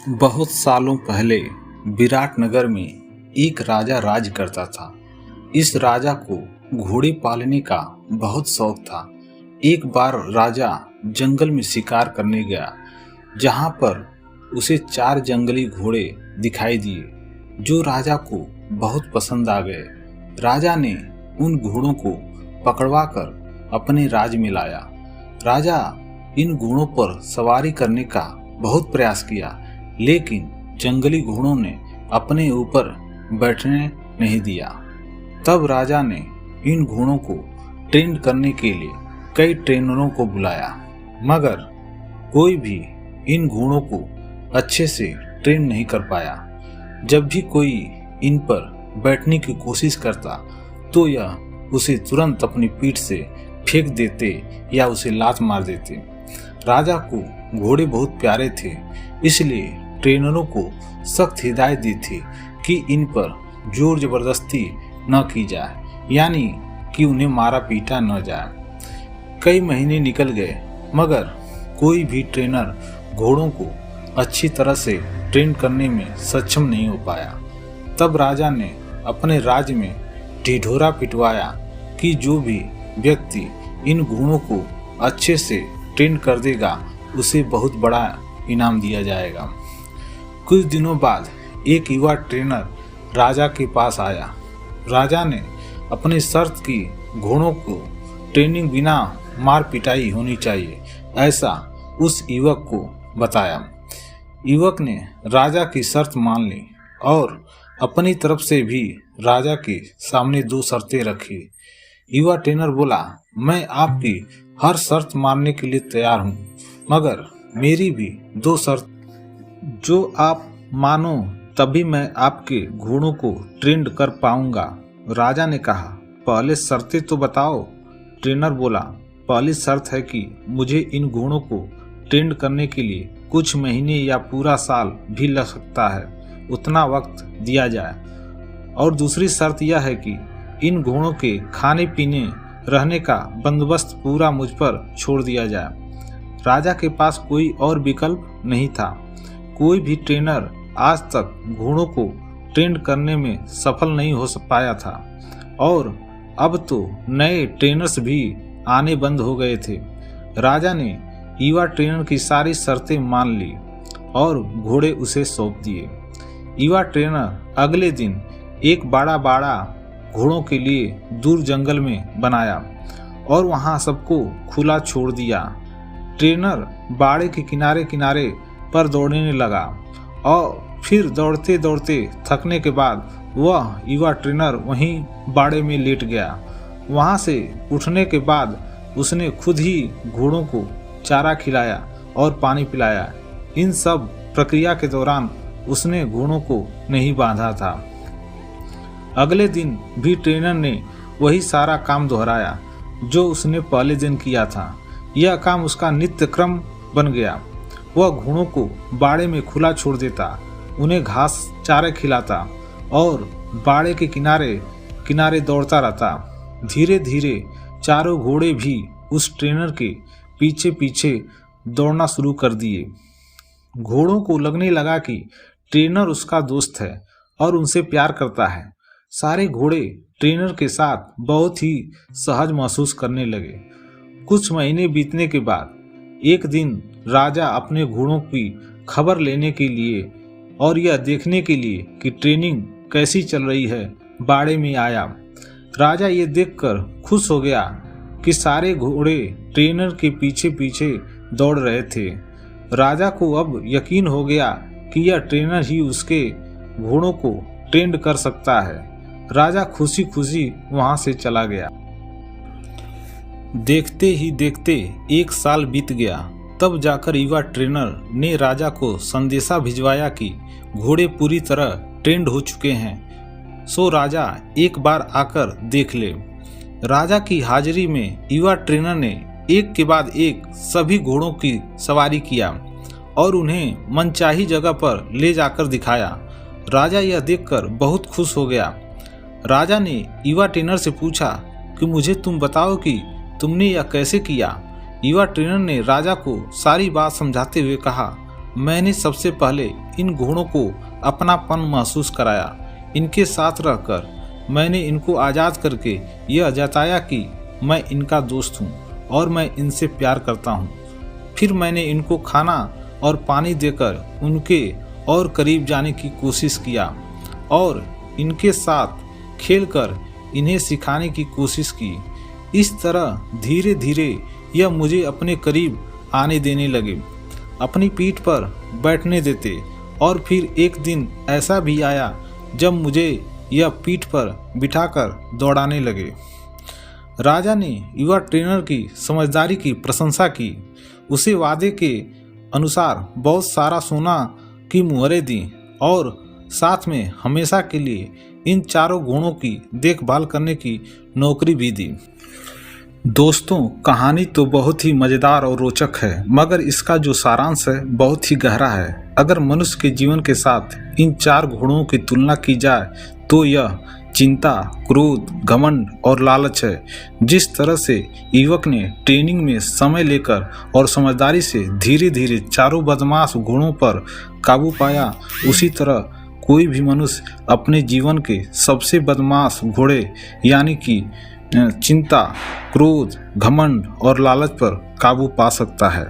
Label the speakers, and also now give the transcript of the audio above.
Speaker 1: बहुत सालों पहले विराटनगर में एक राजा राज करता था। इस राजा को घोड़े पालने का बहुत शौक था। एक बार राजा जंगल में शिकार करने गया, जहां पर उसे 4 जंगली घोड़े दिखाई दिए जो राजा को बहुत पसंद आ गए। राजा ने उन घोड़ों को पकड़वाकर अपने राज में लाया। राजा इन घोड़ों पर सवारी करने का बहुत प्रयास किया, लेकिन जंगली घोड़ों ने अपने ऊपर बैठने नहीं दिया। तब राजा ने इन घोड़ों को ट्रेन करने के लिए कई ट्रेनरों को बुलाया, मगर कोई भी इन घोड़ों को अच्छे से ट्रेन नहीं कर पाया। जब भी कोई इन पर बैठने की कोशिश करता तो यह उसे तुरंत अपनी पीठ से फेंक देते या उसे लात मार देते। राजा को घोड़े बहुत प्यारे थे, इसलिए ट्रेनरों को सख्त हिदायत दी थी कि इन पर जोर जबरदस्ती न की जाए, यानी कि उन्हें मारा पीटा न जाए। कई महीने निकल गए, मगर कोई भी ट्रेनर घोड़ों को अच्छी तरह से ट्रेन करने में सक्षम नहीं हो पाया। तब राजा ने अपने राज्य में ढिढोरा पिटवाया कि जो भी व्यक्ति इन घोड़ों को अच्छे से ट्रेन कर देगा उसे बहुत बड़ा इनाम दिया जाएगा। कुछ दिनों बाद एक युवा ट्रेनर राजा के पास आया। राजा ने अपनी शर्त की घोड़ों को ट्रेनिंग बिना मार पिटाई होनी चाहिए, ऐसा उस युवक को बताया। युवक ने राजा की शर्त मान ली और अपनी तरफ से भी राजा के सामने 2 शर्तें रखी। युवा ट्रेनर बोला, मैं आपकी हर शर्त मानने के लिए तैयार हूँ, मगर मेरी भी 2 शर्त जो आप मानो तभी मैं आपके घोड़ों को ट्रेन कर पाऊंगा। राजा ने कहा, पहले शर्तें तो बताओ। ट्रेनर बोला, पहली शर्त है कि मुझे इन घोड़ों को ट्रेन करने के लिए कुछ महीने या पूरा साल भी लग सकता है, उतना वक्त दिया जाए। और दूसरी शर्त यह है कि इन घोड़ों के खाने पीने रहने का बंदोबस्त पूरा मुझ पर छोड़ दिया जाए। राजा के पास कोई और विकल्प नहीं था। कोई भी ट्रेनर आज तक घोड़ों को ट्रेन करने में सफल नहीं हो पाया था, और अब तो नए ट्रेनर्स भी आने बंद हो गए थे। राजा ने युवा ट्रेनर की सारी शर्तें मान ली और घोड़े उसे सौंप दिए। युवा ट्रेनर अगले दिन एक बड़ा घोड़ों के लिए दूर जंगल में बनाया और वहां सबको खुला छोड़ दिया। ट्रेनर बाड़े के किनारे किनारे पर दौड़ने लगा और फिर दौड़ते दौड़ते थकने के बाद वह युवा ट्रेनर वहीं बाड़े में लेट गया। वहां से उठने के बाद उसने खुद ही घोड़ों को चारा खिलाया और पानी पिलाया। इन सब प्रक्रिया के दौरान उसने घोड़ों को नहीं बांधा था। अगले दिन भी ट्रेनर ने वही सारा काम दोहराया जो उसने पहले दिन किया था। यह काम उसका नित्य क्रम बन गया। वह घोड़ों को बाड़े में खुला छोड़ देता, उन्हें घास चारे खिलाता और बाड़े के किनारे किनारे दौड़ता रहता। धीरे धीरे चारों घोड़े भी उस ट्रेनर के पीछे पीछे दौड़ना शुरू कर दिए। घोड़ों को लगने लगा कि ट्रेनर उसका दोस्त है और उनसे प्यार करता है। सारे घोड़े ट्रेनर के साथ बहुत ही सहज महसूस करने लगे। कुछ महीने बीतने के बाद एक दिन राजा अपने घोड़ों की खबर लेने के लिए और यह देखने के लिए कि ट्रेनिंग कैसी चल रही है बाड़े में आया। राजा ये देखकर खुश हो गया कि सारे घोड़े ट्रेनर के पीछे पीछे दौड़ रहे थे। राजा को अब यकीन हो गया कि यह ट्रेनर ही उसके घोड़ों को ट्रेन कर सकता है। राजा खुशी खुशी वहां से चला गया। देखते ही देखते 1 साल बीत गया। तब जाकर युवा ट्रेनर ने राजा को संदेशा भिजवाया कि घोड़े पूरी तरह ट्रेंड हो चुके हैं, सो राजा एक बार आकर देख ले। राजा की हाजिरी में युवा ट्रेनर ने एक के बाद एक सभी घोड़ों की सवारी किया और उन्हें मनचाही जगह पर ले जाकर दिखाया। राजा यह देखकर बहुत खुश हो गया। राजा ने युवा ट्रेनर से पूछा कि मुझे तुम बताओ कि तुमने यह कैसे किया। युवा ट्रेनर ने राजा को सारी बात समझाते हुए कहा, मैंने सबसे पहले इन घोड़ों को अपनापन महसूस कराया। इनके साथ रहकर मैंने इनको आज़ाद करके यह जताया कि मैं इनका दोस्त हूँ और मैं इनसे प्यार करता हूँ। फिर मैंने इनको खाना और पानी देकर उनके और करीब जाने की कोशिश किया और इनके साथ खेलकर इन्हें सिखाने की कोशिश की। इस तरह धीरे धीरे यह मुझे अपने करीब आने देने लगे, अपनी पीठ पर बैठने देते और फिर एक दिन ऐसा भी आया जब मुझे यह पीठ पर बिठाकर दौड़ाने लगे। राजा ने युवा ट्रेनर की समझदारी की प्रशंसा की, उसे वादे के अनुसार बहुत सारा सोना की मुहरें दी और साथ में हमेशा के लिए इन चारों घोड़ों की देखभाल करने की नौकरी भी दी। दोस्तों, कहानी तो बहुत ही मज़ेदार और रोचक है, मगर इसका जो सारांश है बहुत ही गहरा है। अगर मनुष्य के जीवन के साथ इन चार घोड़ों की तुलना की जाए तो यह चिंता, क्रोध, घमंड और लालच है। जिस तरह से युवक ने ट्रेनिंग में समय लेकर और समझदारी से धीरे धीरे चारों बदमाश घोड़ों पर काबू पाया, उसी तरह कोई भी मनुष्य अपने जीवन के सबसे बदमाश घोड़े यानी कि चिंता, क्रोध, घमंड और लालच पर काबू पा सकता है।